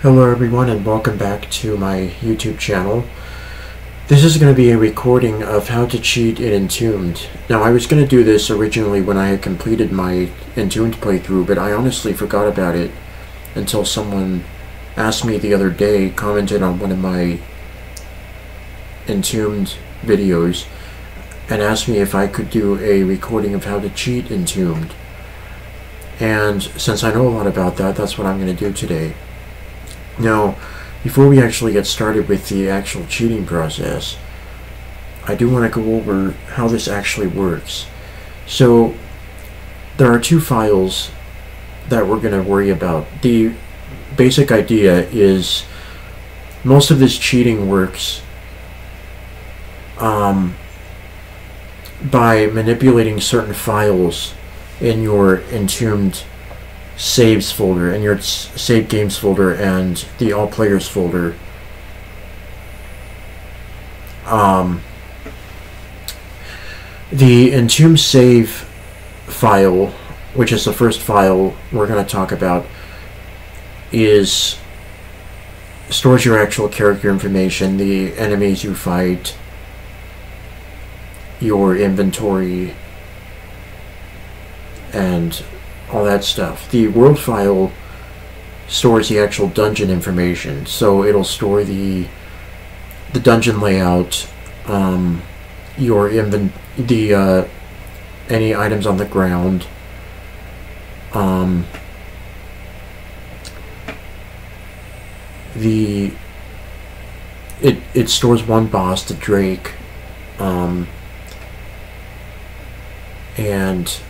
Hello everyone and welcome back to my YouTube channel. This is going to be a recording of how to cheat in Entombed. Now I was going to do this originally when I had completed my Entombed playthrough, but I honestly forgot about it until someone asked me the other day, commented on one of my Entombed videos, and asked me if I could do a recording of how to cheat Entombed. And since I know a lot about that, that's what I'm going to do today. Now, before we actually get started with the actual cheating process, I do want to go over how this actually works. So, there are two files that we're going to worry about. The basic idea is most of this cheating works by manipulating certain files in your Entombed saves folder, and your save games folder, and the all players folder. The Entombed save file, which is the first file we're going to talk about, stores your actual character information, the enemies you fight, your inventory, and all that stuff. The world file stores the actual dungeon information, so it'll store the dungeon layout, your any items on the ground, it stores one boss, the Drake, and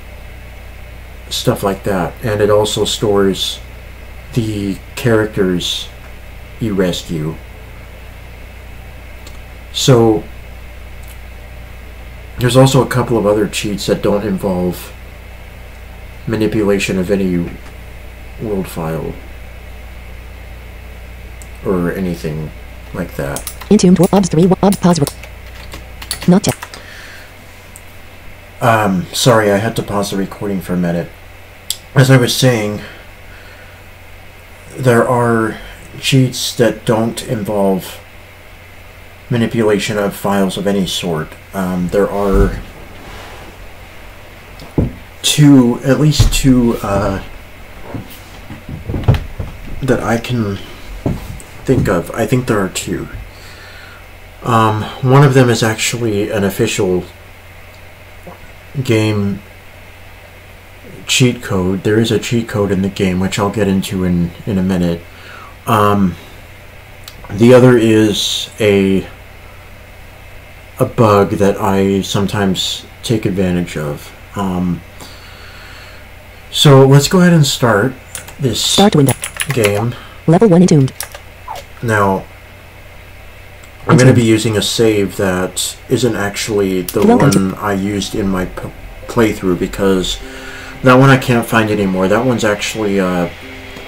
stuff like that. And it also stores the characters you rescue. So there's also a couple of other cheats that don't involve manipulation of any world file or anything like that. Entombed obs 3 obs pause not yet. Sorry, I had to pause the recording for a minute. As I was saying, there are cheats that don't involve manipulation of files of any sort. There are at least two that I can think of. I think there are two. One of them is actually an official game cheat code. There is a cheat code in the game, which I'll get into in a minute. The other is a bug that I sometimes take advantage of. So let's go ahead and start this game. Level 1 Entombed. Now, I'm going to be using a save that isn't actually the one I used in my playthrough, because that one I can't find anymore. That one's actually, I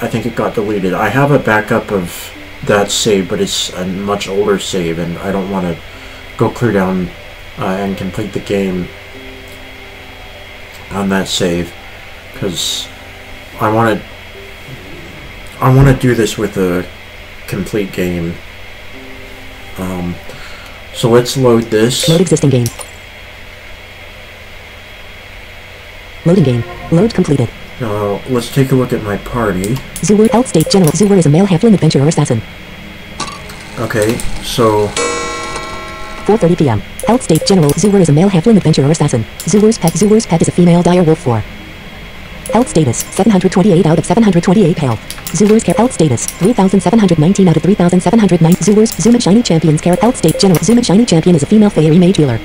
think it got deleted. I have a backup of that save, but it's a much older save, and I don't want to go clear down and complete the game on that save, because I want to do this with a complete game. So let's load this. Load existing game. Loading game. Load completed. Now let's take a look at my party. Zoower Health State General. Zoower is a male halfling adventurer assassin. Okay, so 4:30 p.m. Health State General. Zoower is a male halfling adventurer assassin. Zoower's pet. Zoower's pet is a female dire wolf 4. Health status 728 out of 728 health. Zoower's care health status 3719 out of 3709. Zoower's Zoom and Shiny Champions care health state general. Zoom and Shiny Champion is a female fairy mage healer.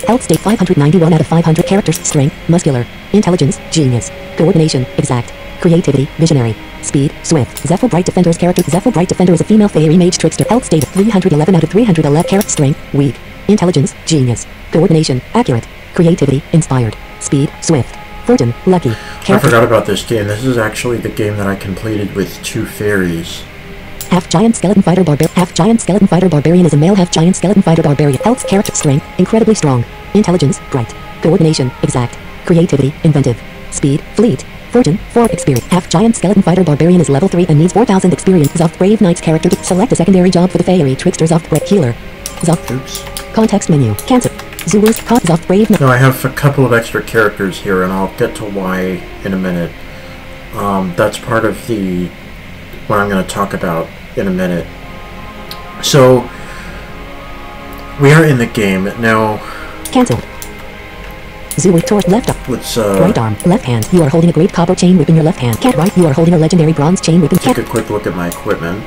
Health state 591 out of 500 characters. Strength muscular, intelligence genius, coordination exact, creativity visionary, speed swift. Zephyr Bright Defender's character. Zephyr Bright Defender is a female fairy mage trickster. Health state 311 out of 311 character. Strength weak, intelligence genius, coordination accurate, creativity inspired, speed swift. Fortune, lucky. I forgot about this game. This is actually the game that I completed with two fairies. Half-giant skeleton fighter barbarian. Half-giant skeleton fighter barbarian is a male half-giant skeleton fighter barbarian. Health, character, strength, incredibly strong. Intelligence, bright. Coordination, exact. Creativity, inventive. Speed, fleet. Fortune, 4 experience. Half giant skeleton fighter barbarian is level 3 and needs 4,000 experience. Zoft Brave Knight's character to select a secondary job for the Fairy Trickster Zoft Brave Healer. Zoft. Oops. Context menu. Cancel. Zoowar's Zoft Brave Knight. Now I have a couple of extra characters here, and I'll get to why in a minute. That's part of the what I'm going to talk about in a minute. So we are in the game now. Cancel. Zoowar's torso left up. Let's right arm, left hand. You are holding a great copper chain whip in your left hand. Cat right. You are holding a legendary bronze chain whip in take a quick look at my equipment.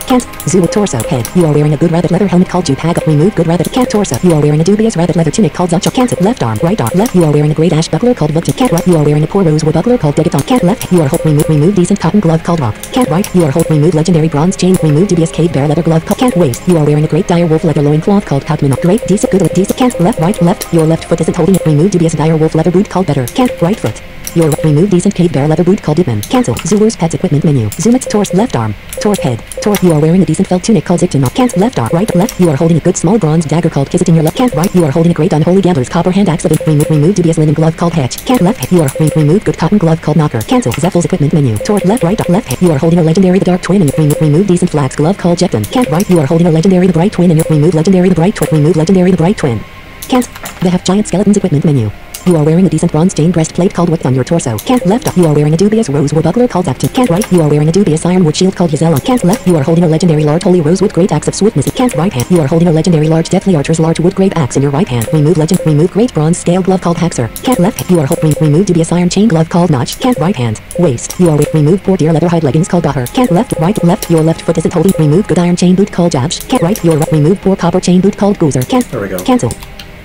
Cat. Zoowar's torso. Head. You are wearing a good rabbit leather helmet called Jupag. Remove good rabbit. Cat torso. You are wearing a dubious rabbit leather tunic called Zacha. Cancel. Left arm. Right arm. Left. You are wearing a great ash buckler called Vugton. Cat right. You are wearing a poor rosewood buckler called Degaton. Cat left. You are remove decent cotton glove called Rock. Cat right. You are remove legendary bronze chain. Remove dubious cave bear leather glove called Cat waist. You are wearing a great dire wolf leather loin cloth called Patmino. Great decent good decent. Cat left right left. Your left foot isn't holding it. Remove dubious dire wolf leather boot called Better. Cat right foot. Your remove decent cave bear leather boot called Dipman. Cancel. Zoowar's pets equipment menu. Zoom its torso left arm. Torque head. Torque. You are wearing a decent felt tunic called Zicton. Cancel. Left arm. Right. Left. You are holding a good small bronze dagger called Kiss it in your left. Can't right. You are holding a great unholy gambler's copper hand axe of it. Remove dubious linen glove called Hatch. Can't left. You are remove good cotton glove called Knocker. Cancel. Zephel's equipment menu. Torque left. Right. Left. You are holding a legendary the dark twin and remove decent flax glove called Jecton. Can't right. You are holding a legendary the bright twin and remove legendary the bright twin. Remove legendary the bright twin. Can't. The half giant skeletons equipment menu. You are wearing a decent bronze stained breastplate called Wick on your torso. Can't left up. You are wearing a dubious rosewood buckler called Zapton. Can't right. You are wearing a dubious ironwood shield called Yazella. Can't left. You are holding a legendary large holy rosewood great axe of swiftness. Can't right hand. You are holding a legendary large deathly archer's large wood great axe in your right hand. Remove great bronze scale glove called Haxer. Can't left. You are remove dubious iron chain glove called Notch. Can't right hand. Waist. You are remove poor deer leather hide leggings called Butter. Can't left. Right. Left. Your left foot isn't holding. Remove good iron chain boot called Jabsh. Can't right. Your remove poor copper chain boot called Goozer. Can't. There we go. Cancel.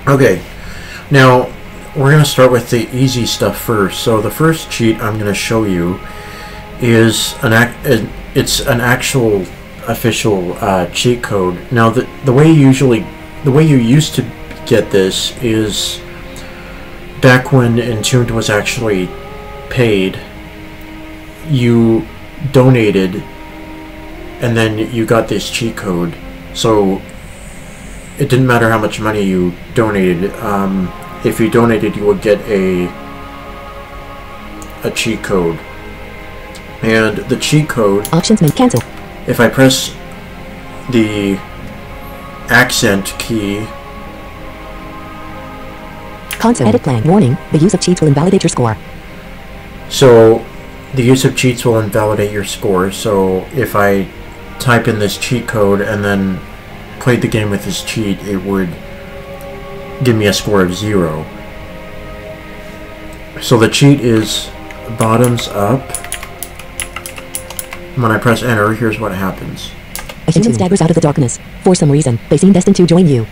Okay. Now we're going to start with the easy stuff first. So the first cheat I'm going to show you is it's an actual official cheat code. Now the way you used to get this is back when Entombed was actually paid. You donated and then you got this cheat code. So it didn't matter how much money you donated. If you donated, you would get a cheat code. And the cheat code, options menu cancel. If I press the accent key, console edit plan warning, the use of cheats will invalidate your score. So the use of cheats will invalidate your score. So if I type in this cheat code and then played the game with this cheat, it would give me a score of 0. So the cheat is bottoms up. When I press enter, here's what happens. A human staggers out of the darkness. For some reason, they seem destined to join you.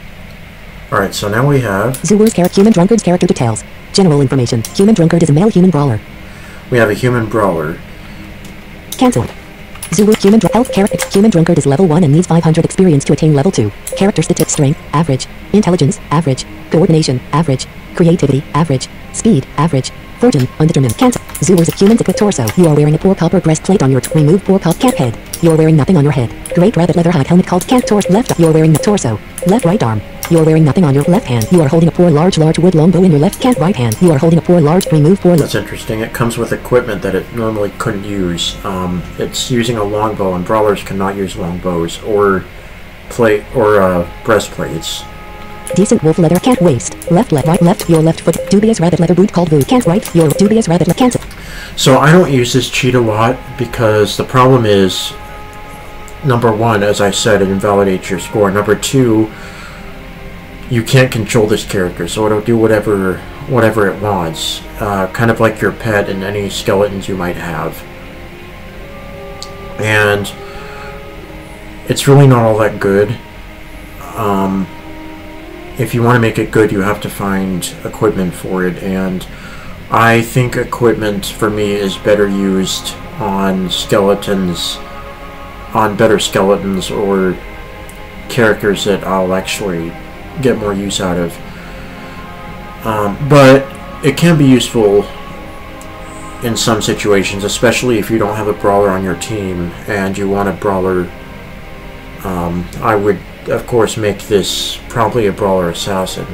Alright, so now we have... Zoowar's human drunkard's character details. General information. Human drunkard is a male human brawler. We have a human brawler. Cancel. Zoowar's human drunkard is level 1 and needs 500 experience to attain level 2. Character statistics: strength, average. Intelligence, average. Coordination, average. Creativity, average. Speed, average. Fortune, undetermined. Cancel. Zoowar's human equipped torso. You are wearing a poor copper breastplate on your remove poor cop cat head. You are wearing nothing on your head. Great rabbit leather hide helmet called cat torso. Left. You are wearing the torso. Left right arm. You are wearing nothing on your left hand. You are holding a poor large wood longbow in your left cat right hand. You are holding a poor large remove poor. That's interesting. It comes with equipment that it normally couldn't use. It's using a longbow, and brawlers cannot use longbows or breastplates. Decent wolf leather cat waist. Left leg right left. Your left foot. Dubious rabbit leather boot called boot. Can't right. Your dubious rabbit leather cancel. So I don't use this cheat a lot because the problem is, number one, as I said, it invalidates your score. Number two, you can't control this character, so it'll do whatever it wants. Kind of like your pet and any skeletons you might have. And it's really not all that good. If you want to make it good, you have to find equipment for it, and I think equipment for me is better used on skeletons, on better skeletons or characters that I'll actually get more use out of. But it can be useful in some situations, especially if you don't have a brawler on your team and you want a brawler. I would, of course, make this probably a brawler assassin.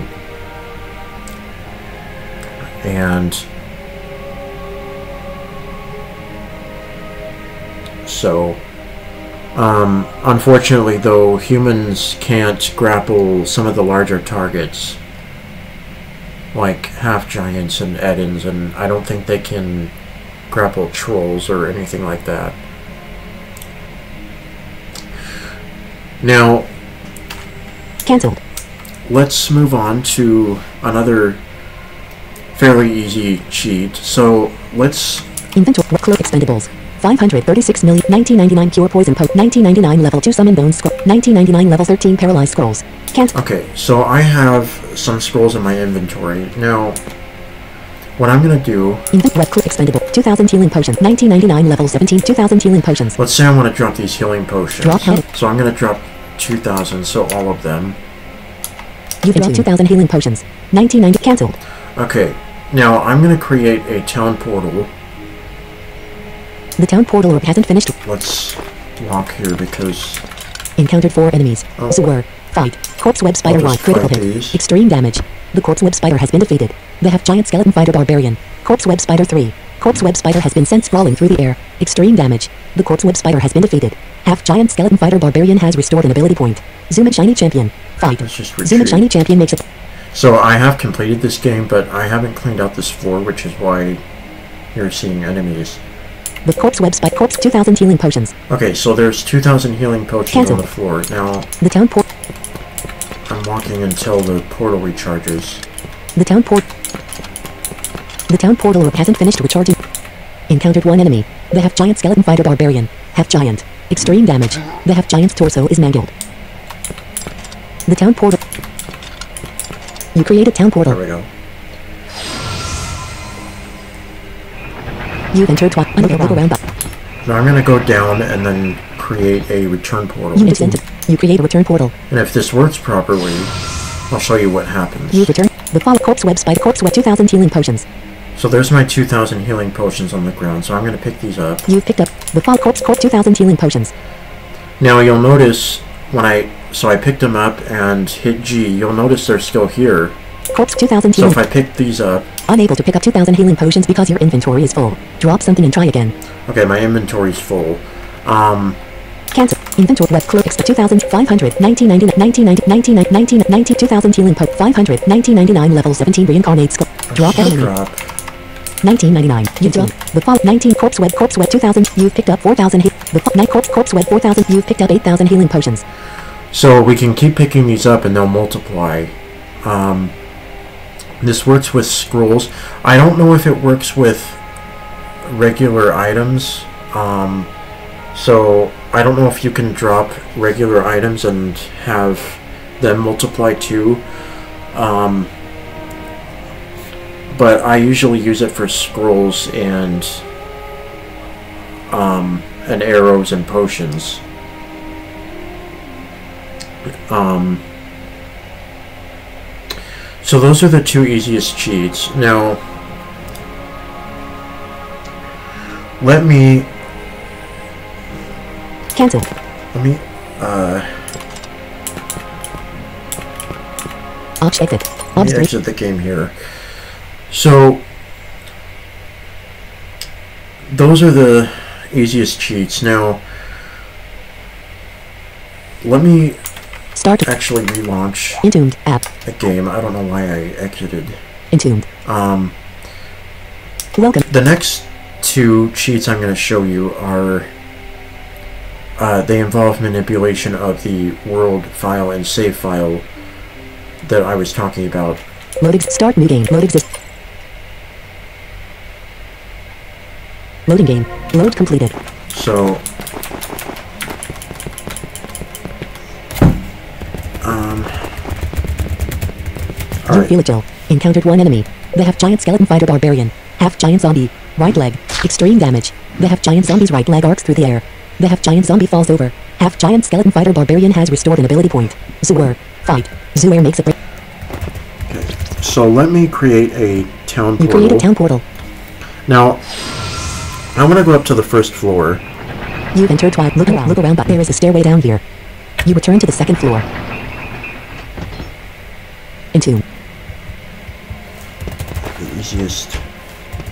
so. Unfortunately, though, humans can't grapple some of the larger targets, like half-giants and Edens, and I don't think they can grapple trolls or anything like that. Now, Cancelled. let's move on to another fairly easy cheat. So let's Inventory. Cloak expendables. 536 million. 1999 pure poison poke. 1999 level 2 summon bone scroll. 1999 level 13 paralyzed scrolls. Cancel. Okay, so I have some scrolls in my inventory. Now, what I'm going to do... Red cloak expendable. 2000 healing potions. 1999 level 17. 2000 healing potions. Let's say I want to drop these healing potions. Drop how? So I'm going to drop 2,000, so all of them. You've dropped 2000 healing potions. 1990. Cancelled. Okay, now I'm going to create a town portal. The town portal orb hasn't finished. Let's walk here because... Encountered 4 enemies. Oh. Sewer. Fight. Corpse web spider I'll 1. just Critical fight hit. these. Extreme damage. The corpse web spider has been defeated. The half-giant skeleton fighter barbarian. Corpse web spider 3. Corpse web spider has been sent sprawling through the air. Extreme damage. The corpse web spider has been defeated. Half-giant skeleton fighter barbarian has restored an ability point. Zoom and shiny champion. Fight. Let's just Zoom and retreat. shiny champion makes it. So I have completed this game, but I haven't cleaned out this floor, which is why you're seeing enemies. The corpse web spider. Corpse 2000 healing potions. Okay, so there's 2,000 healing potions Cancel. on the floor. Now, The town port. I'm walking until the portal recharges. The town port. The town portal orb hasn't finished recharging. Encountered 1 enemy. The half-giant skeleton fighter barbarian. Half-giant. Extreme damage. The half-giant's torso is mangled. The town portal. You created town portal. There we go. You've entered twice. Look around. Now I'm going to go down and then create a return portal. You entered. You create a return portal. And if this works properly, I'll show you what happens. You return. The follow corpse web spider. Corpse web 2000 healing potions. So there's my 2,000 healing potions on the ground, so I'm going to pick these up. You've picked up the follow corpse 2000 healing potions. Now you'll notice when I picked them up and hit G, you'll notice they're still here. Corpse 2000 So healing. if I pick these up, Unable to pick up 2000 healing potions because your inventory is full. Drop something and try again. okay, my inventory's full. Cancel. Inventory web cloak exp 2500 1999 1990 2000 healing poke 500 1999 level 17 reincarnate skull. Drop enemy. Drop. 1999. You drop the fall 19 corpse web 2000. You've picked up 4000 hit. The night corpse web 4000. You've picked up 8000 healing potions. So we can keep picking these up and they'll multiply. This works with scrolls. I don't know if it works with regular items. So I don't know if you can drop regular items and have them multiply too. But I usually use it for scrolls and arrows and potions. So those are the 2 easiest cheats. Now, let me Cancel. Obj exit. let me exit the game here. So those are the easiest cheats. Now, let me Start. actually relaunch Entombed app. the game. I don't know why I exited. Entombed. Welcome. The next 2 cheats I'm going to show you are they involve manipulation of the world file and save file that I was talking about. Load start new game. Load exist. Loading game. Load completed. So You feel it, Jill. Encountered 1 enemy. The half-giant skeleton fighter barbarian. Half-giant zombie. Right leg. Extreme damage. The half-giant zombie's right leg arcs through the air. The half-giant zombie falls over. Half-giant skeleton fighter barbarian has restored an ability point. Zooer. Fight. Zooer makes a break. So let me create a town You portal. create a town portal. Now, I want to go up to the first floor. You've entered twice. Look around, but there is a stairway down here. You return to the 2nd floor. Entomb. The easiest.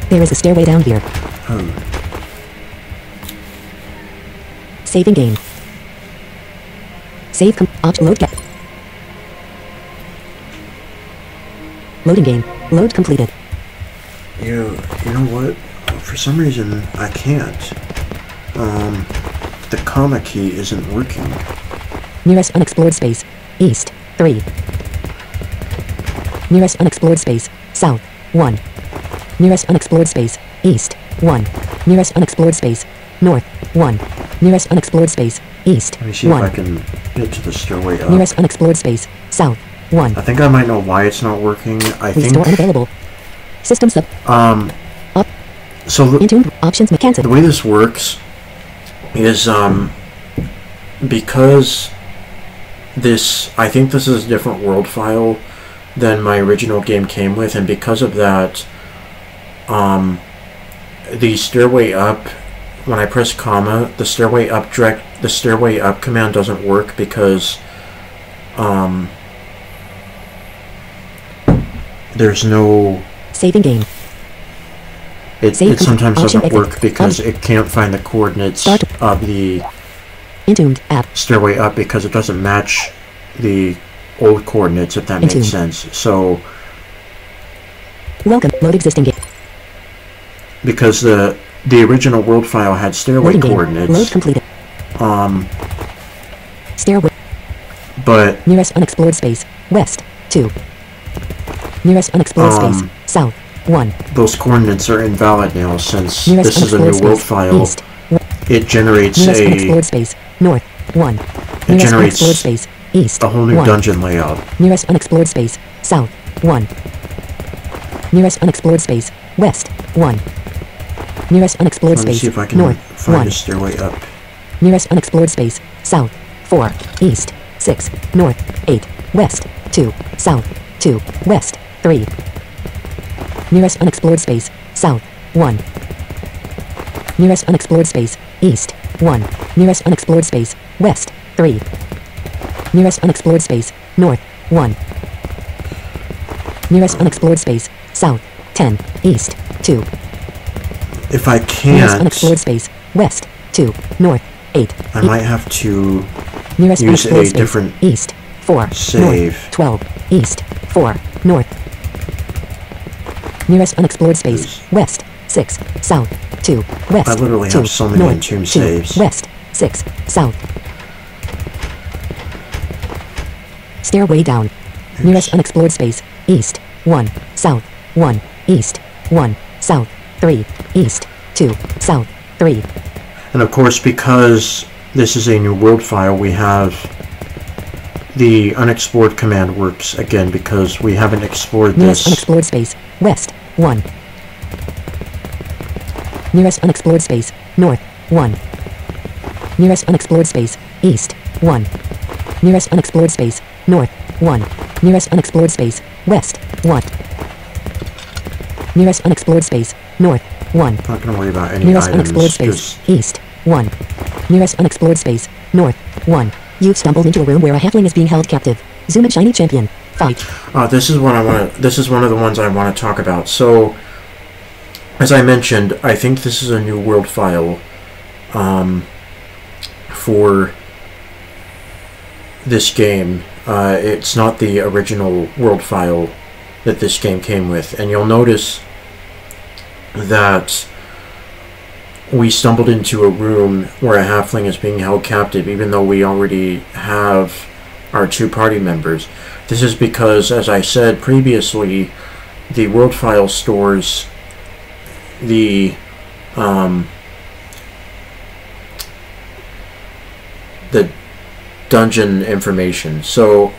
There is a stairway down here. Saving game. Save load get. Loading game. Load completed. You know what? For some reason, I can't. The comma key isn't working. Nearest unexplored space. East. 3. Nearest unexplored space. South. 1. Nearest unexplored space. East. 1. Nearest unexplored space. North. 1. Nearest unexplored space. East. Let me see 1. if I can get to the stairway up. Nearest unexplored space. South. 1. I think I might know why it's not working. I think... Restore unavailable. System sub. Up. So Into options cancel. the way this works is, because this... I think this is a different world file than my original game came with, and because of that, the stairway up, when I press comma, the stairway up command doesn't work because there's no saving game. It sometimes doesn't work because it can't find the coordinates of the Entombed app stairway up because it doesn't match the old coordinates, if that makes sense. So welcome load existing game. Because the original world file had stairway coordinates. Load completed. Stairway. But nearest unexplored space. West. 2. Nearest unexplored space. South. 1. Those coordinates are invalid now since Nearest this is a new world file. East. It generates nearest unexplored space. North. 1. It generates unexplored space. East. a whole new 1. dungeon layout. Nearest unexplored space. South. 1. Nearest unexplored space. West. 1. Nearest unexplored Let me space. see if I can North. find 1. a stairway up. Nearest unexplored space. South. 4. East. 6. North. 8. West. 2. South. 2. West. 3. Nearest unexplored space. South. 1. Nearest unexplored space. East. 1. Nearest unexplored space. West. 3. Nearest unexplored space. North. 1. Nearest unexplored space. South. 10. East. 2. If I Nearest can't, unexplored space. West. 2. North. 8. I might have to Nearest use unexplored a space. different East. 4. save. North. 12. East. 4. North. Nearest unexplored space. West. 6. South. 2. West. I literally 2. have so many North. Entomb 2. saves. West. 6. South. Stairway down. Nearest unexplored space. East. 1. South. 1. East. 1. South. 3. East. 2. South. 3. And of course, because this is a new world file, we have the unexplored command works again because we haven't explored Nearest this. unexplored space. West. 1. Nearest unexplored space. North. 1. Nearest unexplored space. East. 1. Nearest unexplored space. North. 1. Nearest unexplored space. West. 1. Nearest unexplored space. North. 1. I'm not going to worry about any Nearest items. unexplored space. East. 1. Nearest unexplored space. North. 1. You've stumbled into a room where a halfling is being held captive. Zoom in shiny champion. Fight. This is what I want to. This is one of the ones I want to talk about. So, as I mentioned, I think this is a new world file for this game. It's not the original world file that this game came with, and you'll notice that we stumbled into a room where a halfling is being held captive, even though we already have our 2 party members. This is because, as I said previously, the world file stores the dungeon information. So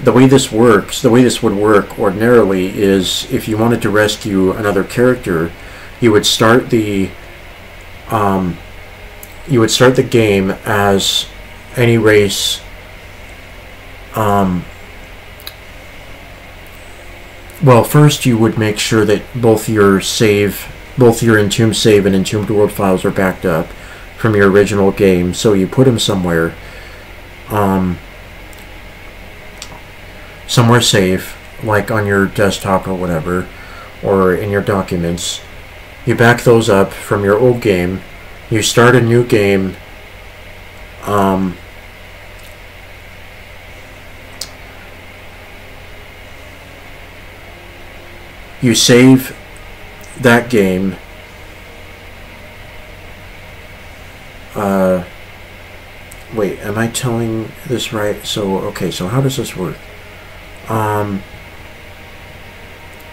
the way this works, the way this would work ordinarily is if you wanted to rescue another character, you would start the game as any race well, first you would make sure that both your Entombed save and Entombed world files are backed up from your original game, so you put them somewhere somewhere safe, like on your desktop or whatever, or in your documents. You back those up from your old game, you start a new game you save that game. Wait, am I telling this right? So, okay, so how does this work?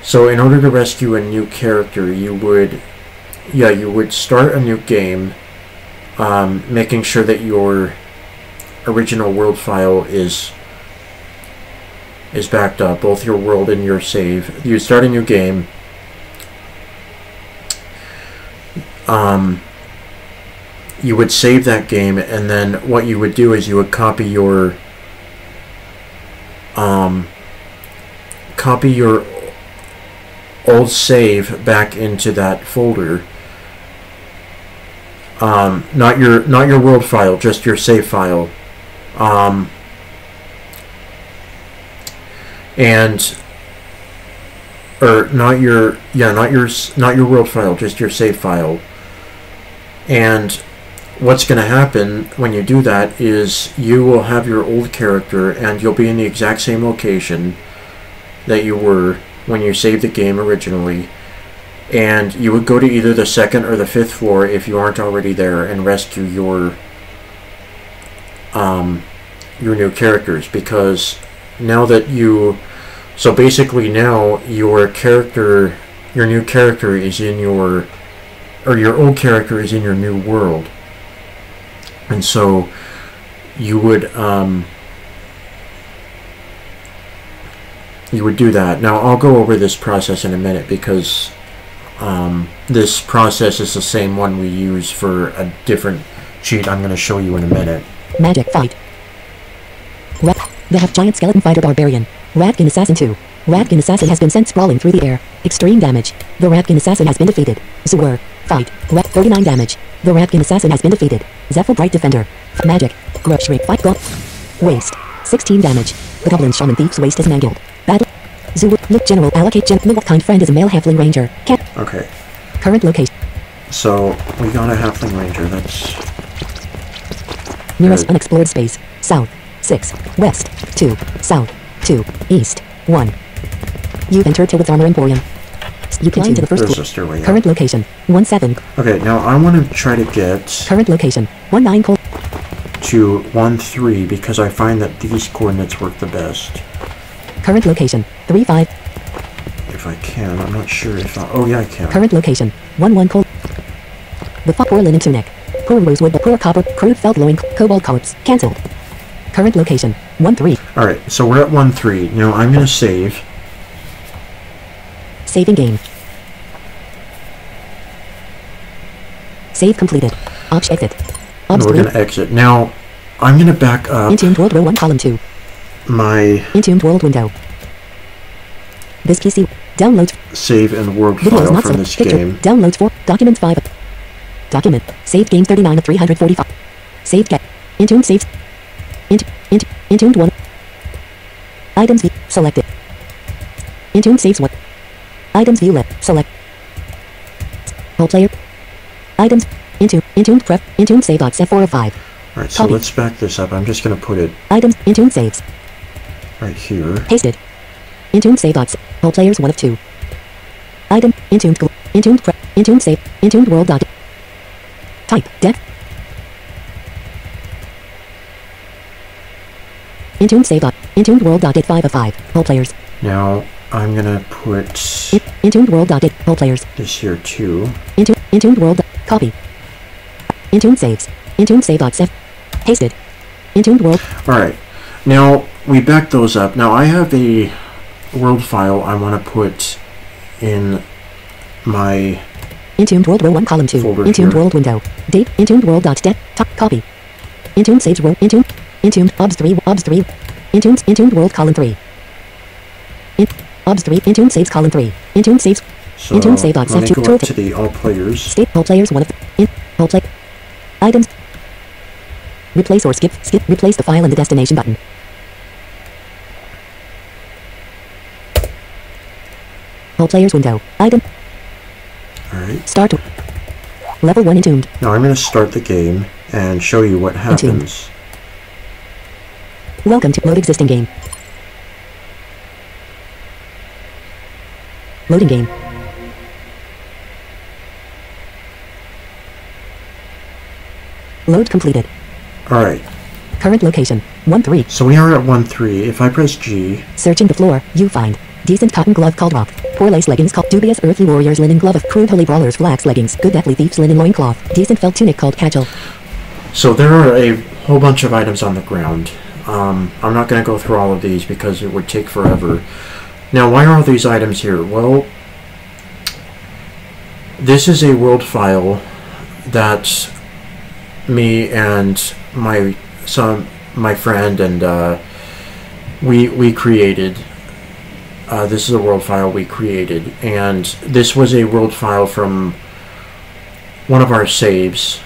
So in order to rescue a new character, you would start a new game, making sure that your original world file is backed up, both your world and your save. You start a new game. You would save that game, and then what you would do is you would copy your old save back into that folder. Not your world file, just your save file. Not your world file, just your save file. And what's going to happen when you do that is you will have your old character, and you'll be in the exact same location that you were when you saved the game originally, and you would go to either the 2nd or the 5th floor if you aren't already there and rescue your new characters, because now that so basically now your new character is in your old character is in your new world. And so you would do that. Now I'll go over this process in a minute, because this process is the same one we use for a different cheat I'm going to show you in a minute. Magic fight. The half-giant skeleton fighter barbarian. Ratkin Assassin 2. Ratkin Assassin has been sent sprawling through the air. Extreme damage. The Ratkin Assassin has been defeated. Zur. Fight. 39 damage. The Ratkin Assassin has been defeated. Zephyr Bright Defender. Magic. Grub Shriek Fight Go. Waste. 16 damage. The Goblin Shaman Thief's waste is mangled. Battle. Zur. Look General. Allocate What kind friend is a male halfling ranger? Okay. Current location. So, we got a halfling ranger. That's... Nearest unexplored space. South. 6. West. 2. South. 2. East. 1. You've entered Tilwith's Armor Emporium. You climb to the first floor. Current location. 17. Okay, now I want to try to get... Current location. 19. To 13, because I find that these coordinates work the best. Current location. 35. If I can, I'm not sure if I... Oh yeah, I can. Current location. 11. The poor linen tunic. Poor rosewood, poor copper, crude felt loin, cobalt corpse. Cancelled. Current location. 13. Alright, so we're at 13. Now I'm going to save. Saving game. Save completed. Exit. We're going to exit. Now, I'm going to back up. Entombed World Row 1 Column 2. My... Entombed World window. This PC. Downloads. Save and world file from this game. Downloads 4. Documents 5. Document. Saved game 39 of 345. Saved get. Entombed saves. Entombed 1. Items selected. Entombed saves 1. Items view left. Select. Whole player. Items. Entombed prep. Entombed save box F405. Alright, so let's back this up. I'm just going to put it... Items. Entombed saves. Right here. Pasted. Entombed save box. Whole players 1 of 2. Item. Entombed prep. Entombed save. Entombed world dot. Type. Deck. Entombed save dot. Entombed world dot. 5 of 5. Whole players. Now, I'm going to put... Entombed world dot. Whole players. This here too. Entombed world. Copy. Entombed saves. Entombed save box F. Pasted. Entombed world. Alright. Now, we backed those up. Now, I have a world file I want to put in my... Entombed World Row 1 Column 2. Entombed World window. Date. Entombed World dot. Copy. Entombed saves row. Entombed. Obs 3. Entombed World Column 3. Obs 3. Entombed saves column 3. Entombed saves. So, Entombed save box let me F2. go up to the all players. State whole players 1 of... Whole play. Items. Replace or skip. Replace the file in the destination button. Whole players window. Item. Alright. Start. Level 1 entombed. Now I'm going to start the game, and show you what happens. Welcome to load existing game. Loading game. Load completed. Alright, Current location 1-3. so we are at 1-3. If I press G, Searching the floor, you find decent cotton glove called rock, poor lace leggings called dubious earthly warriors linen glove of crude holy brawlers flax leggings, good deathly thieves linen loincloth, decent felt tunic called catchel. so there are a whole bunch of items on the ground. I'm not going to go through all of these because it would take forever. Now, why are all these items here? Well, this is a world file that me and my friend and we created. This is a world file we created, and this was a world file from one of our saves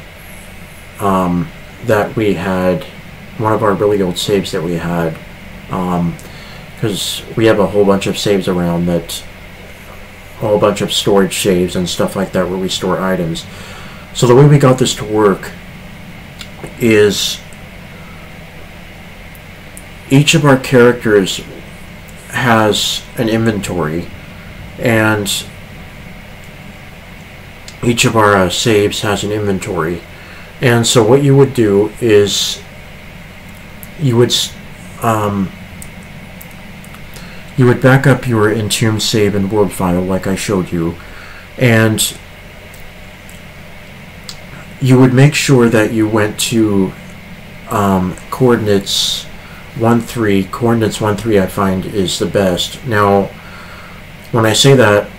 that we had, one of our really old saves that we had, because we have a whole bunch of saves around, that a whole bunch of storage saves and stuff like that where we store items. So the way we got this to work is each of our characters has an inventory, and each of our saves has an inventory. And so what you would do is you would back up your Entombed save and world file like I showed you, and you would make sure that you went to coordinates 1-3. Coordinates 1-3 I find is the best. Now, when I say that,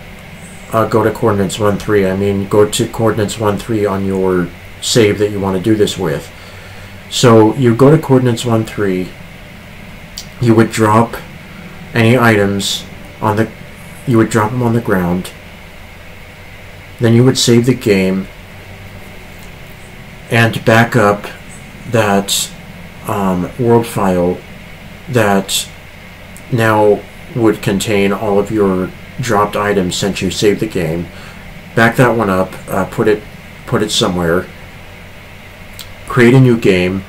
go to coordinates 1-3, I mean go to coordinates 1-3 on your save that you want to do this with. So you go to coordinates 1-3, you would drop any items on the, you would drop them on the ground, then you would save the game and back up that world file that now would contain all of your dropped items since you saved the game. Back that one up, put it somewhere, create a new game,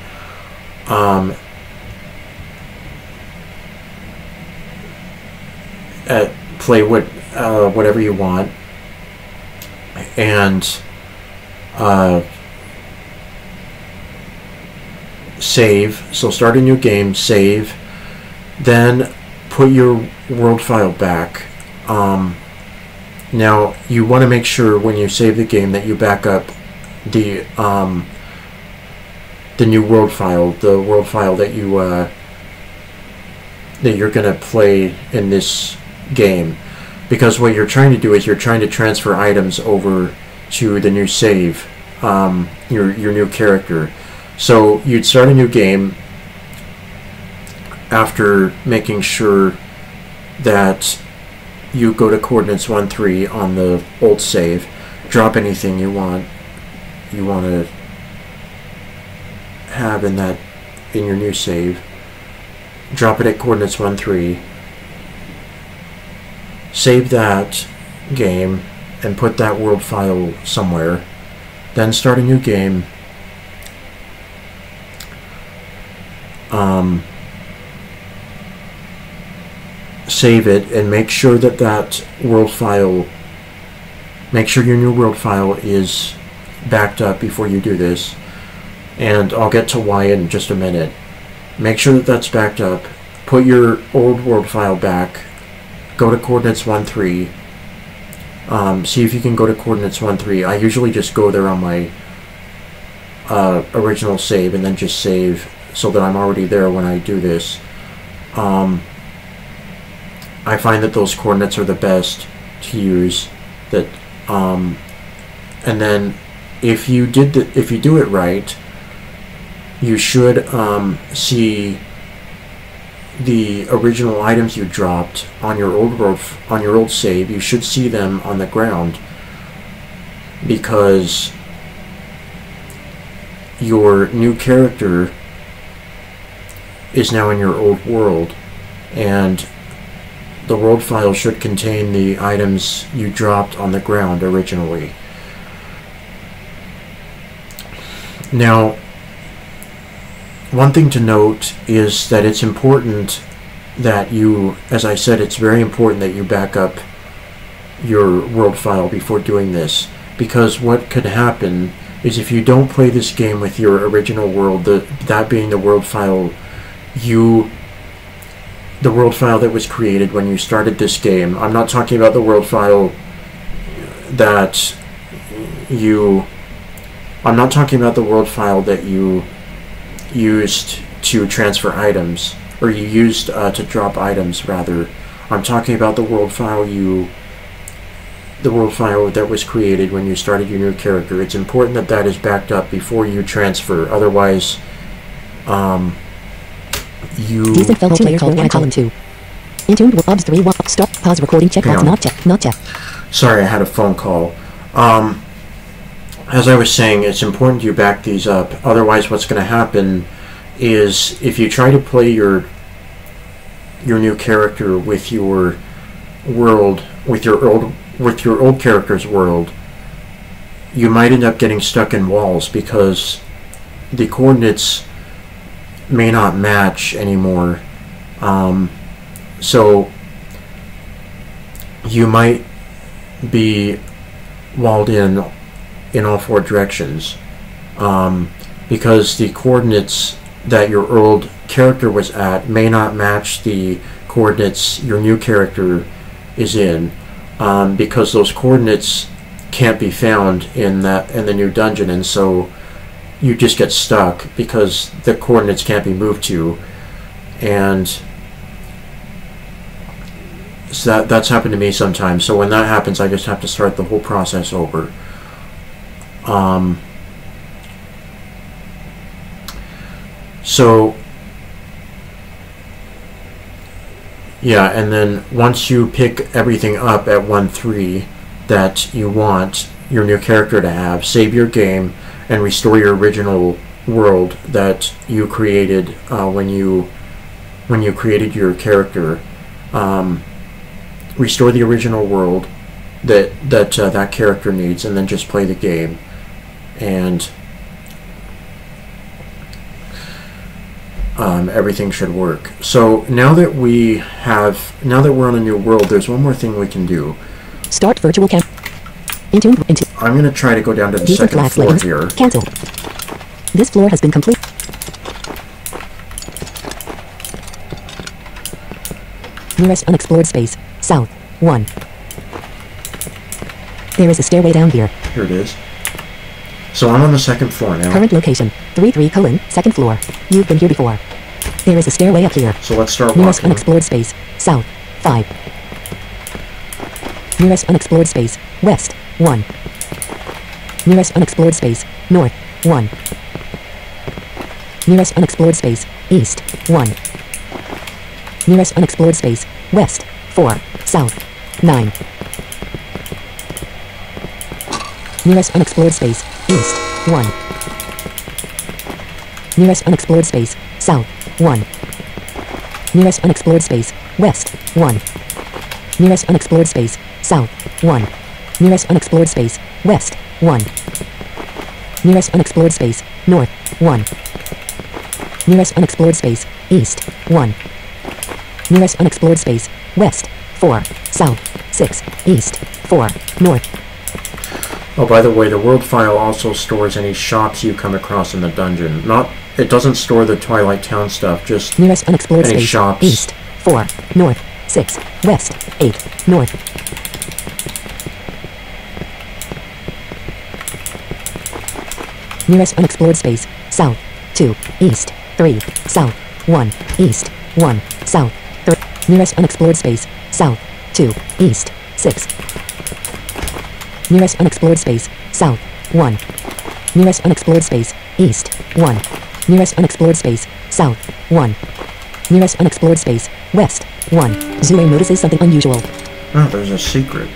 play whatever you want, and save. So start a new game, save, then put your world file back. Now you want to make sure when you save the game that you back up the new world file, the world file that you that you're gonna play in this game, because what you're trying to do is you're trying to transfer items over to the new save, your new character. So you'd start a new game after making sure that you go to coordinates 1-3 on the old save, drop anything you want to have in your new save, drop it at coordinates 1-3, save that game and put that world file somewhere, then start a new game, save it, and make sure that world file, make sure your new world file is backed up before you do this, and I'll get to why in just a minute. Make sure that that's backed up, put your old world file back, go to coordinates 1-3, see if you can go to coordinates 1-3. I usually just go there on my original save and then just save so that I'm already there when I do this. I find that those coordinates are the best to use. That and then if you do it right, you should see the original items you dropped on your old save. You should see them on the ground, because your new character is now in your old world, and the world file should contain the items you dropped on the ground originally. Now, one thing to note is that it's important that you, as I said, it's very important that you back up your world file before doing this, because what could happen is if you don't play this game with your original world, that being the world file the world file that was created when you started this game. I'm not talking about the world file that you used to transfer items, or you used to drop items rather. I'm talking about the world file that was created when you started your new character. It's important that that is backed up before you transfer. Otherwise, Decent fellow player called Anna column 2. Intuned with obs 3 1. Stop. Pause recording. Checkbox not checked. Not checked. Sorry, I had a phone call. As I was saying, it's important you back these up. Otherwise, what's going to happen is if you try to play your new character with your world, with your old character's world, you might end up getting stuck in walls because the coordinates may not match anymore. So you might be walled in all four directions, because the coordinates that your old character was at may not match the coordinates your new character is in, because those coordinates can't be found in the new dungeon, and so you just get stuck because the coordinates can't be moved to. And so that's happened to me sometimes. So when that happens, I just have to start the whole process over. So yeah, and then once you pick everything up at 1-3 that you want your new character to have, save your game and restore your original world that you created when you created your character. Restore the original world that character needs, and then just play the game. And everything should work. So now that we're on a new world, there's one more thing we can do. Start virtual camp. I'm going to try to go down to the second floor here. Cancel. This floor has been complete. Nearest unexplored space. South. 1. There is a stairway down here. Here it is. So I'm on the second floor now. Current location. 33 second floor. You've been here before. There is a stairway up here. So let's start Nearest walking. unexplored space. South. 5. Nearest unexplored space. West. 1. Nearest unexplored space. North. 1. Nearest unexplored space. East. 1. Nearest unexplored space. West. 4. South. 9. Nearest unexplored space. East. 1. Nearest unexplored space. South. 1. Nearest unexplored space. West. 1. Nearest unexplored space. South. 1. Nearest unexplored space. West. 1. Nearest unexplored space. North. 1. Nearest unexplored space. East. 1. Nearest unexplored space. West. 4. South. 6. East. 4. North. Oh, by the way, the world file also stores any shops you come across in the dungeon. It doesn't store the Twilight Town stuff, just nearest unexplored any space. shops. East. 4. North. 6. West. 8. North. Nearest unexplored space. South. 2. East. 3. South. 1. East. 1. South. 3. Nearest unexplored space. South. 2. East. 6. Nearest unexplored space. South. 1. Nearest unexplored space. East. 1. Nearest unexplored space. South. 1. Nearest unexplored space. West. 1. Zule notices something unusual. Oh, there's a secret.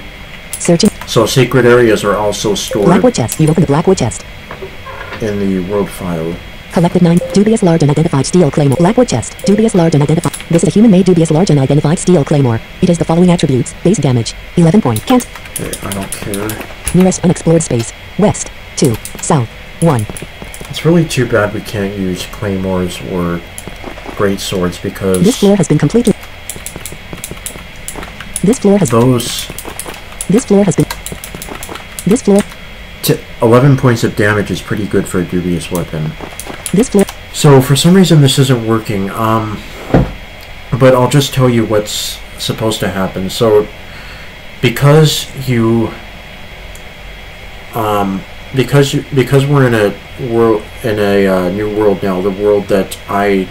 Searching. So secret areas are also stored Blackwood chest. You open the Blackwood chest. in the world file. Collected 9. Dubious large unidentified steel claymore. Blackwood chest. Dubious large unidentified. This is a human-made dubious large unidentified steel claymore. It has the following attributes. Base damage. 11 point. Can't. Okay, I don't care. Nearest unexplored space. West. 2. South. 1. It's really too bad we can't use claymores or great swords because This floor has been completely... This floor has... those... This floor has been... This floor... 11 points of damage is pretty good for a dubious weapon. This floor... So for some reason this isn't working, but I'll just tell you what's supposed to happen. So because you because we're in a world, in a new world now, the world that I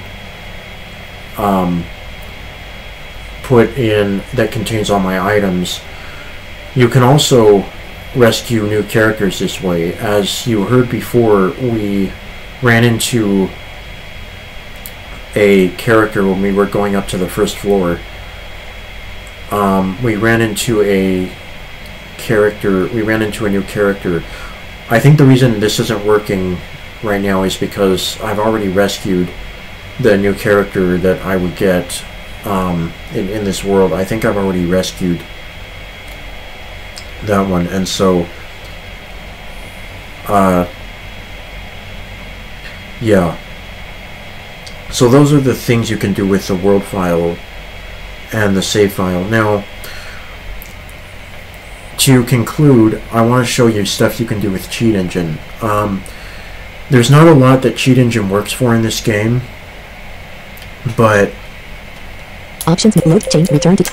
put in that contains all my items, you can also rescue new characters this way. As you heard before, we ran into a character when we were going up to the first floor. We ran into a new character. I think the reason this isn't working right now is because I've already rescued the new character that I would get in this world. I think I've already rescued that one, and so yeah. So those are the things you can do with the world file and the save file. Now, to conclude, I want to show you stuff you can do with Cheat Engine. There's not a lot that Cheat Engine works for in this game, but Options, load, change, return to...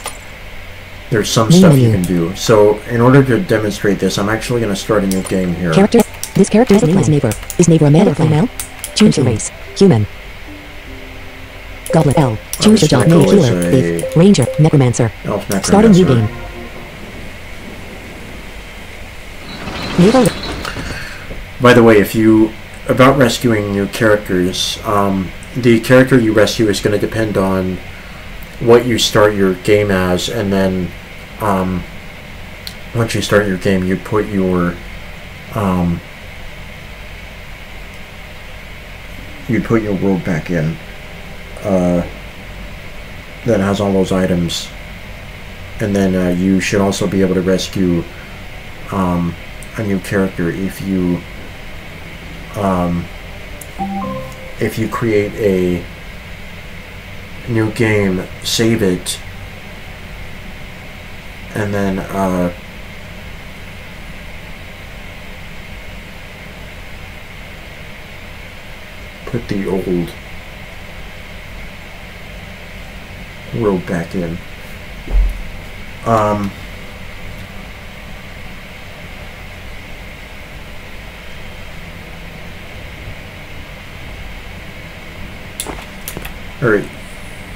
there's some Main stuff menu. you can do. So in order to demonstrate this, I'm actually going to start a new game here. Character. This character's name is Neighbor. Is Neighbor a male or female? Choose your race. Human. Goblin. L. Choose your just job. gonna Mage, go healer. as Thief. Ranger. Necromancer. Elf Start a new Necromancer. game. Neighbor. By the way, if you about rescuing new characters, the character you rescue is going to depend on what you start your game as, and then once you start your game, you put your world back in that has all those items, and then you should also be able to rescue a new character if you create a new game, save it, and then put the old world back in. Or,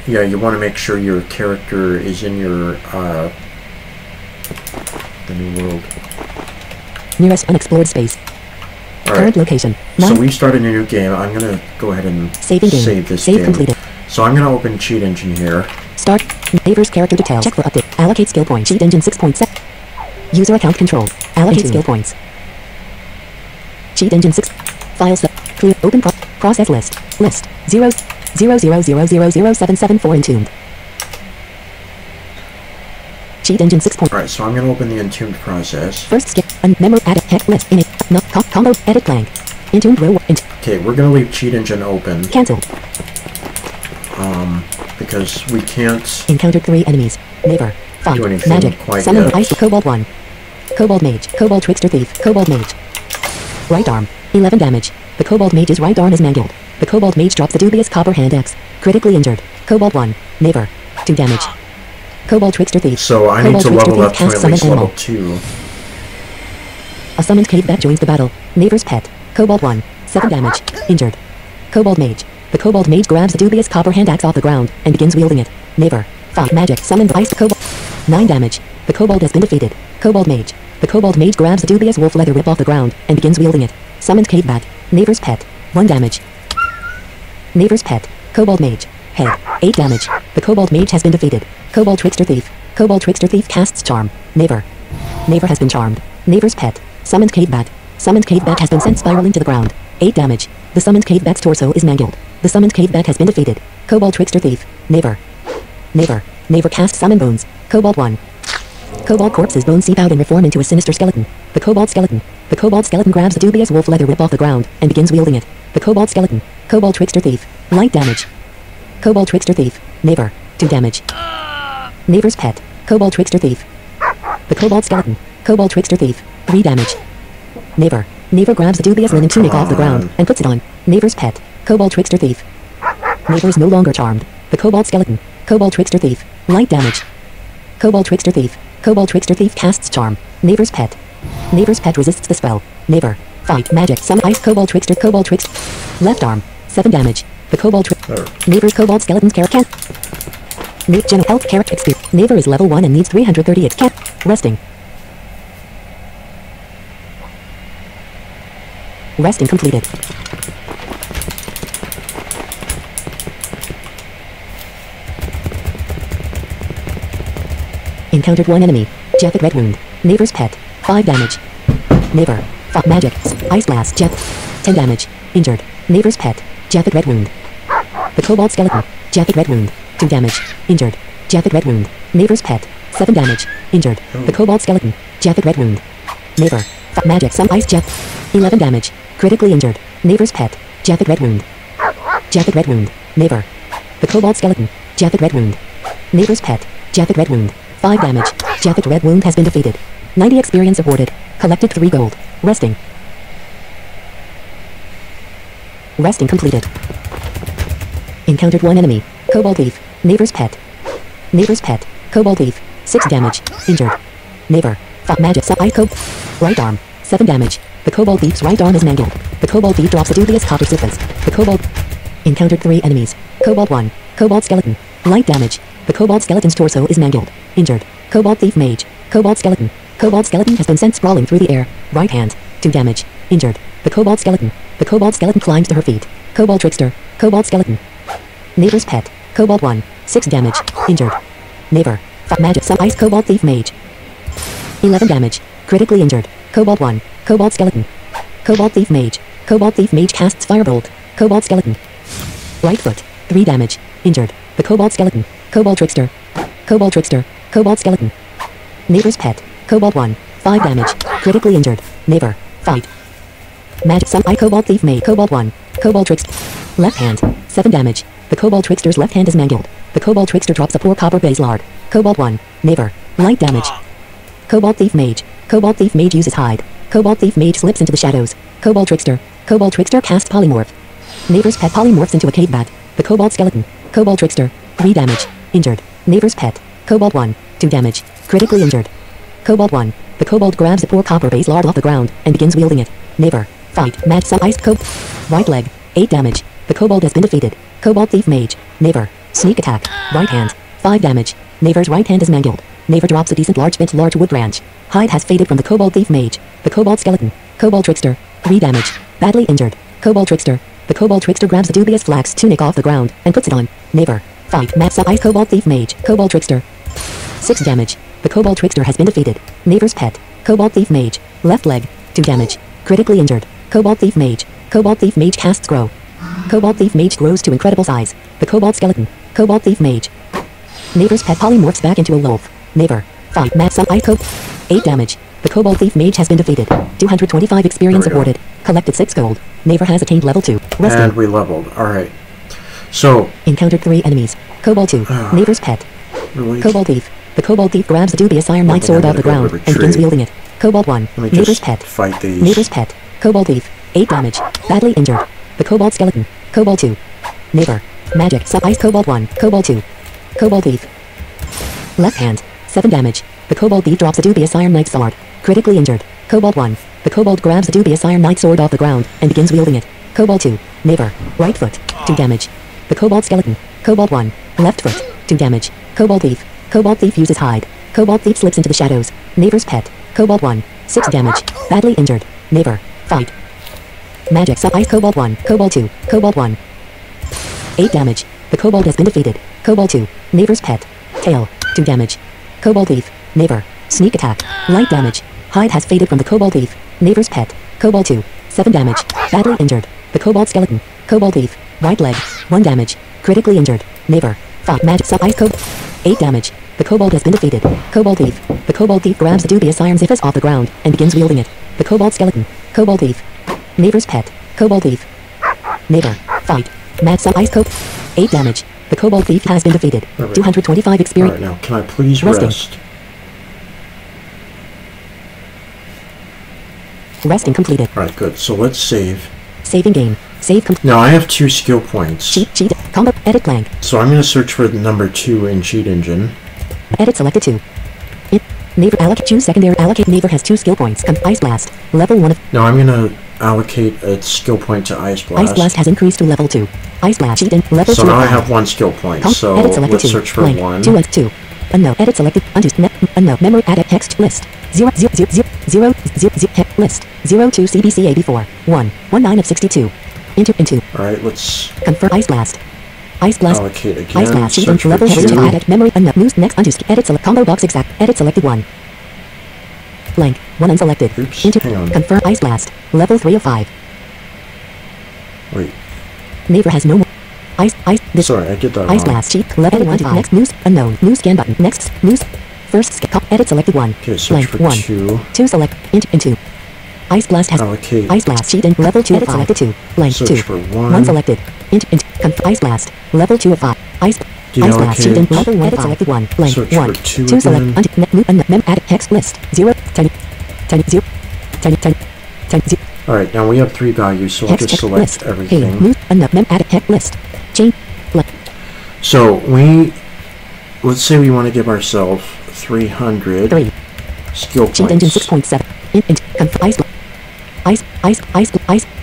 yeah, you want to make sure your character is in your, the new world. Nearest unexplored space. Current Alright, location. so 9. we started a new game. I'm going to go ahead and Saving game. save this Save game. completed. So I'm going to open Cheat Engine here. Start. Neighbor's character details. Check for update. Allocate skill points. Cheat Engine 6.7. User account control. Allocate skill points. Cheat Engine 6. File set. Clear. Open process list. List. 000000774 entombed. Cheat Engine 6. Alright, so I'm going to open the Entombed process. First skip. Memo. Add. Head. List. In it. Not. Combo. Edit blank. Entombed row. Okay, we're going to leave Cheat Engine open. Cancelled. Because we can't Encountered 3 enemies. Neighbor. Fog. do anything Magic. quite Summon yet. Ice. Kobold 1. Kobold Mage. Kobold Trickster Thief. Kobold Mage. Right arm. 11 damage. The Kobold Mage's right arm is mangled. The Kobold Mage drops the dubious copper hand axe. Critically injured. Kobold 1. Neighbor. 2 damage. Kobold Trickster Thief. So I need Kobold to Trickster level Thief up to casts at summon least animal. level 2. A summoned cave bat joins the battle. Neighbor's pet. Kobold 1. 7 damage. Injured. Kobold Mage. The Kobold Mage grabs the dubious copper hand axe off the ground and begins wielding it. Neighbor. Fog. Magic. Summoned ice. Kobold. 9 damage. The Kobold has been defeated. Kobold Mage. The Kobold Mage grabs the dubious wolf leather whip off the ground and begins wielding it. Summoned cave bat. Neighbor's pet. 1 damage. Neighbor's pet. Kobold Mage. Head. 8 damage. The Kobold Mage has been defeated. Kobold Trickster Thief. Kobold Trickster Thief casts Charm. Neighbor. Neighbor has been charmed. Neighbor's pet. Summoned cave bat. Summoned cave bat has been sent spiraling to the ground. 8 damage. The summoned cave bat's torso is mangled. The summoned cave bat has been defeated. Kobold Trickster Thief. Neighbor. Neighbor. Neighbor casts Summon Bones. Kobold 1. Kobold corpse's bones seep out and reform into a sinister skeleton. The Kobold skeleton. The Kobold skeleton grabs the dubious wolf leather whip off the ground and begins wielding it. The Kobold Skeleton. Kobold Trickster Thief. Light damage. Kobold Trickster Thief. Neighbor. 2 damage. Neighbor's Pet. Kobold Trickster Thief. The Kobold Skeleton. Kobold Trickster Thief. 3 damage. Neighbor. Neighbor grabs a dubious linen tunic off the ground and puts it on. Neighbor's Pet. Kobold Trickster Thief. Neighbor is no longer charmed. The Kobold Skeleton. Kobold Trickster Thief. Light damage. Kobold Trickster Thief. Kobold Trickster Thief casts Charm. Neighbor's Pet. Neighbor's Pet resists the spell. Neighbor. Fight. Magic. Some ice. Kobold Trickster. Kobold Trickster. Left arm. 7 damage. The Kobold Neighbor's Kobold Skeleton's character. General Health character experience. Neighbor is level 1 and needs 338 resting. Resting completed. Encountered 1 enemy. Japhet Red Wound. Neighbor's Pet. 5 damage. Neighbor. Fought magic. Ice Blast. 10 damage. Injured. Neighbor's Pet. Japhet Red Wound. The Kobold Skeleton. Japhet Red Wound. 2 damage. Injured. Japhet Red Wound. Neighbor's Pet. 7 damage. Injured. The Kobold Skeleton. Japhet Red Wound. Neighbor. Fought magic. Some ice. 11 damage. Critically injured. Neighbor's Pet. Japhet Red Wound. Japhet Red Wound. Neighbor. The Kobold Skeleton. Japhet Red Wound. Neighbor's Pet. Japhet Red Wound. 5 damage. Japhet Red Wound has been defeated. 90 experience awarded. Collected 3 gold. Resting. Resting completed. Encountered 1 enemy. Kobold Thief. Neighbor's Pet. Neighbor's Pet. Kobold Thief. 6 damage. Injured. Neighbor. Fought magic. Ice Kobold. Right arm. 7 damage. The Kobold Thief's right arm is mangled. The Kobold Thief drops a dubious copper syphons. The Kobold. Encountered 3 enemies. Kobold 1. Kobold Skeleton. Light damage. The Kobold Skeleton's torso is mangled. Injured. Kobold Thief Mage. Kobold Skeleton. Kobold Skeleton has been sent sprawling through the air. Right hand. 2 damage. Injured. The Kobold Skeleton. The Kobold Skeleton climbs to her feet. Kobold Trickster. Kobold Skeleton. Neighbor's Pet. Kobold 1. 6 damage. Injured. Neighbor. Fought magic. Some ice. Kobold Thief Mage. 11 damage. Critically injured. Kobold 1. Kobold Skeleton. Kobold Thief Mage. Kobold Thief Mage casts Firebolt. Kobold Skeleton. Right foot. 3 damage. Injured. The Kobold Skeleton. Kobold Trickster. Kobold Trickster. Kobold Skeleton. Neighbor's Pet. Kobold 1. 5 damage. Critically injured. Neighbor. Fight. Magic. Some I. Kobold Thief Mage. Kobold 1. Kobold Trickster. Left hand. 7 damage. The Kobold Trickster's left hand is mangled. The Kobold Trickster drops a poor copper base lard. Kobold 1. Neighbor. Light damage. Kobold Thief Mage. Kobold Thief Mage uses hide. Kobold Thief Mage slips into the shadows. Kobold Trickster. Kobold Trickster casts Polymorph. Neighbor's Pet polymorphs into a cave bat. The Kobold Skeleton. Kobold Trickster. 3 damage. Injured. Neighbor's Pet. Kobold 1. 2 damage. Critically injured. Kobold 1. The Kobold grabs a poor copper base lard off the ground and begins wielding it. Neighbor. Fight. Match some ice. Right leg. 8 damage. The Kobold has been defeated. Kobold Thief Mage. Neighbor. Sneak attack. Right hand. 5 damage. Neighbor's right hand is mangled. Neighbor drops a decent large wood branch. Hide has faded from the Kobold Thief Mage. The Kobold Skeleton. Kobold Trickster. 3 damage. Badly injured. Kobold Trickster. The Kobold Trickster grabs a dubious flax tunic off the ground and puts it on. Neighbor. Fight. Match some ice. Kobold Thief Mage. Kobold Trickster. 6 damage. The Kobold Trickster has been defeated. Neighbor's Pet. Kobold Thief Mage. Left leg. 2 damage. Critically injured. Kobold Thief Mage. Kobold Thief Mage casts Grow. Kobold Thief Mage grows to incredible size. The Kobold Skeleton. Kobold Thief Mage. Neighbor's Pet polymorphs back into a wolf. Neighbor. Fight. Match some ice. 8 damage. The Kobold Thief Mage has been defeated. 225 experience awarded. Collected 6 gold. Neighbor has attained level 2. Resting. And we leveled. Alright. So. Encountered 3 enemies. Kobold 2. Neighbor's Pet. Wait. Kobold Thief. The Kobold Thief grabs the dubious Iron Knight sword off the ground and begins wielding it. Kobold 1. Neighbor's Pet. Fight these. Neighbor's Pet. Kobold Thief. 8 damage. Badly injured. The Kobold Skeleton. Kobold 2. Neighbor. Magic. Sub ice. Kobold 1. Kobold 2. Kobold Thief. Left hand. 7 damage. The Kobold Thief drops a dubious Iron Knight sword. Critically injured. Kobold 1. The Kobold grabs the dubious Iron Knight sword off the ground and begins wielding it. Kobold 2. Neighbor. Right foot. 2 damage. The Kobold Skeleton. Kobold 1. Left foot. 2 damage. Kobold Thief. Kobold Thief uses hide. Kobold Thief slips into the shadows. Neighbor's Pet. Kobold 1. 6 damage. Badly injured. Neighbor. Fight. Magic. Sub ice. Kobold 1. Kobold 2. Kobold 1. 8 damage. The Kobold has been defeated. Kobold 2. Neighbor's Pet. Tail. 2 damage. Kobold Thief. Neighbor. Sneak attack. Light damage. Hide has faded from the Kobold Thief. Neighbor's Pet. Kobold 2. 7 damage. Badly injured. The Kobold Skeleton. Kobold Thief. Right leg. 1 damage. Critically injured. Neighbor. Fight. Magic. Sub ice. 8 damage. The Kobold has been defeated. Kobold Thief. The Kobold Thief grabs the dubious Iron Ziphus off the ground and begins wielding it. The Kobold Skeleton. Kobold Thief. Neighbor's Pet. Kobold Thief. Neighbor. Fight. Mad Sub Ice Cope. 8 damage. The Kobold Thief has been defeated. Alright. 225 experience. Alright, now, can I please Resting. rest? Resting completed. Alright, good. So let's save. Saving game. Save complete. Now, I have 2 skill points. Cheat. Combo. Edit blank. So I'm going to search for the number 2 in Cheat Engine. Edit selected 2. Neighbor allocate. Choose secondary. Allocate. Neighbor has 2 skill points. Ice Blast. Level 1 of. Now I'm going to allocate a skill point to Ice Blast. Ice Blast has increased to level 2. Ice Blast. Cheat in level 2. So now I of have 1 skill point. So edit selected let's 2. search for blank. 1. 2 of 2. Unknown. Edit selected. Unused. Unknown. Memory. Add text list. 0 0 0 0 0 0 0 list. 0 2 CBC 84. 1 19 of 62. Into. Alright, let's Confirm Ice Blast. Ice Blast. allocate again. Ice Blast. Cheat Search for level 2. 2. Added memory. Unknown. News. Next. Unused. Edit select. Combo box exact. Edit selected 1. Blank. 1 unselected. Oops, Into. hang on. Confirm Ice Blast. Level 3 of 5. Wait, Neighbor has no more. Ice. This. sorry, I did that Ice wrong. Blast. Cheat. Level 1 to 5. Next. News. Unknown. New scan button. Next. News. First. Edit selected 1. Okay, search Blank. for 1. 2. 2 select. Into. Ice Blast has. Allocate. Ice Blast. Cheat in level 2 edit selected 2. Blank. Search 2. for 1. 1 selected. Ice Blast. Level 2 of 5. Ice Blast. Cheat in Deallocate. level 1 edit selected 1. Blank. Search 1. for 2 2 select. again. Add text list. 0. 10. 0. 10. 0. Alright, now we have 3 values, so I'll Text just check select list. everything. New. Add text list. Change. Blank. So let's say we want to give ourselves 300 3. skill Cheat engine points. 6.7. Ice.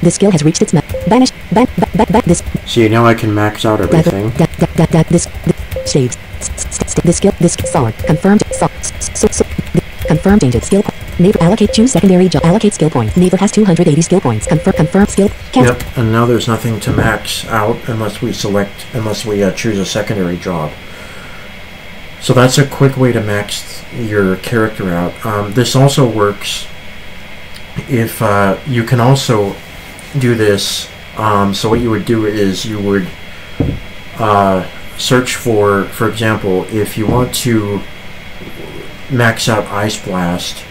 The skill has reached its max. Banish. This. See, now I can max out everything. This. Saves. The skill. This. Solid. Confirmed. Confirmed changes. Skill. Neighbor allocate. Choose secondary job. Allocate skill point. Neighbor has 280 skill points. Confirm skill. Cancel. Yep, and now there's nothing to max out unless we choose a secondary job. So that's a quick way to max your character out. This also works if you can also do this. So what you would do is you would search for example, if you want to max out Ice Blast,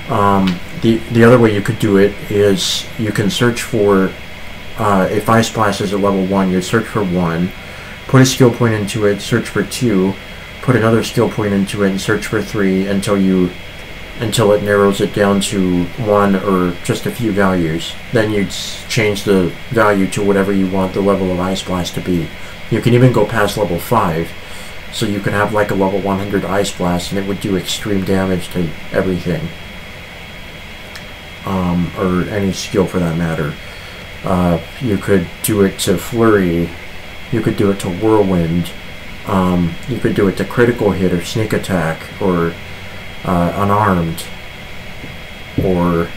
the other way you could do it is you can search for if Ice Blast is at level 1, you search for 1, put a skill point into it, search for 2, put another skill point into it, and search for 3 until it narrows it down to 1 or just a few values. Then you'd change the value to whatever you want the level of Ice Blast to be. You can even go past level 5, so you can have like a level 100 Ice Blast and it would do extreme damage to everything. Or any skill for that matter. You could do it to Flurry, you could do it to Whirlwind, you could do it to Critical Hit or Sneak Attack, or Unarmed, or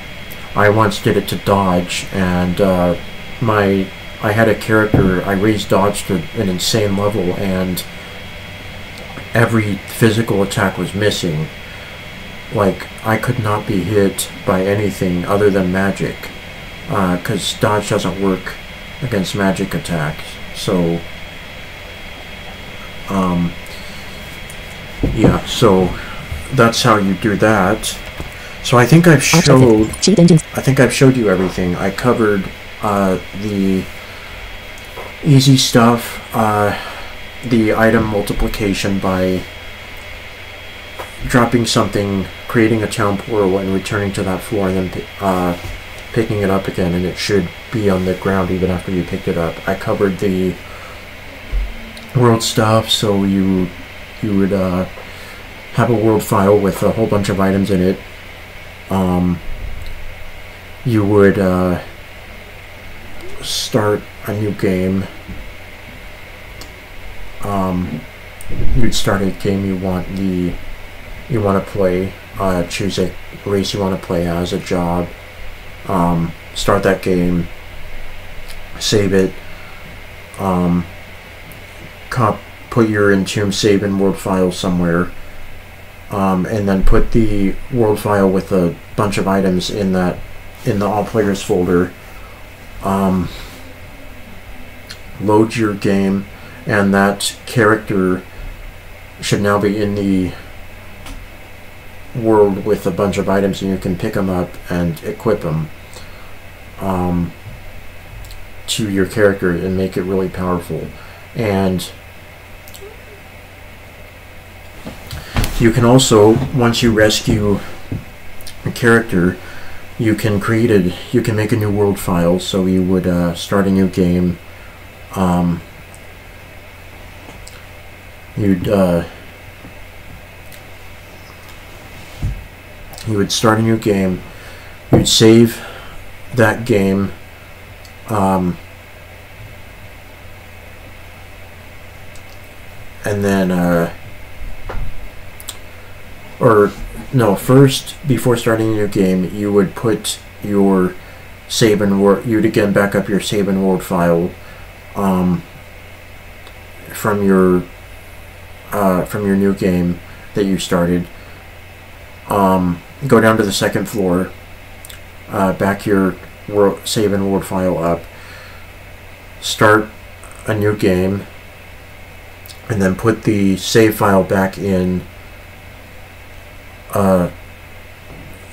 I once did it to Dodge, and I had a character, I raised Dodge to an insane level, and every physical attack was missing. Like, I could not be hit by anything other than magic, because Dodge doesn't work against magic attacks. So, yeah, so that's how you do that. So I think I've showed you everything. I covered the easy stuff, the item multiplication by dropping something, creating a town portal, and returning to that floor, and then picking it up again, and it should be on the ground even after you picked it up. I covered the world stuff, so you would have a world file with a whole bunch of items in it. You would start a new game. You'd start a game you want to play, choose a race you want to play as, a job, start that game, save it, put your Entomb save in world file somewhere, and then put the world file with a bunch of items in the all players folder, load your game, and that character should now be in the world with a bunch of items, and you can pick them up and equip them. to your character and make it really powerful. And you can also, once you rescue a character, you can make a new world file. So you would start a new game. You would start a new game. You'd save that game. And then, or no, first, before starting a new game, you would put your save and world, you'd again back up your save and world file from your new game that you started. Go down to the second floor, back your save and world file up, start a new game, and then put the save file back in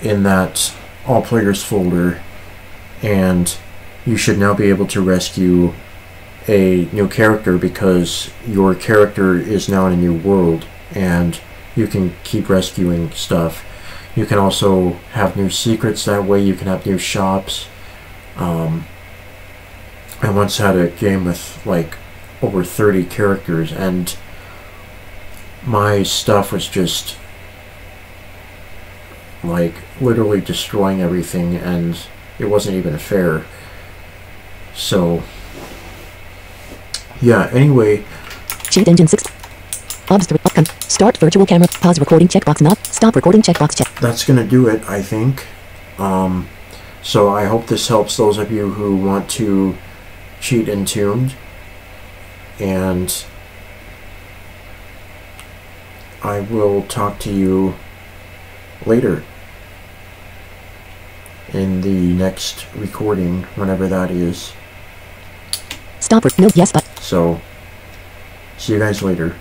that all players folder, and you should now be able to rescue a new character, because your character is now in a new world and you can keep rescuing stuff. You can also have new secrets that way. You can have new shops. I once had a game with like over 30 characters, and my stuff was just like literally destroying everything, and it wasn't even fair. So yeah, anyway. Cheat engine 6. Obs 3. Start virtual camera. Pause recording checkbox not. Stop recording checkbox check. That's gonna do it, I think. So I hope this helps those of you who want to cheat Entombed. And I will talk to you later in the next recording, whenever that is. Stop. No, yes, but. So, see you guys later.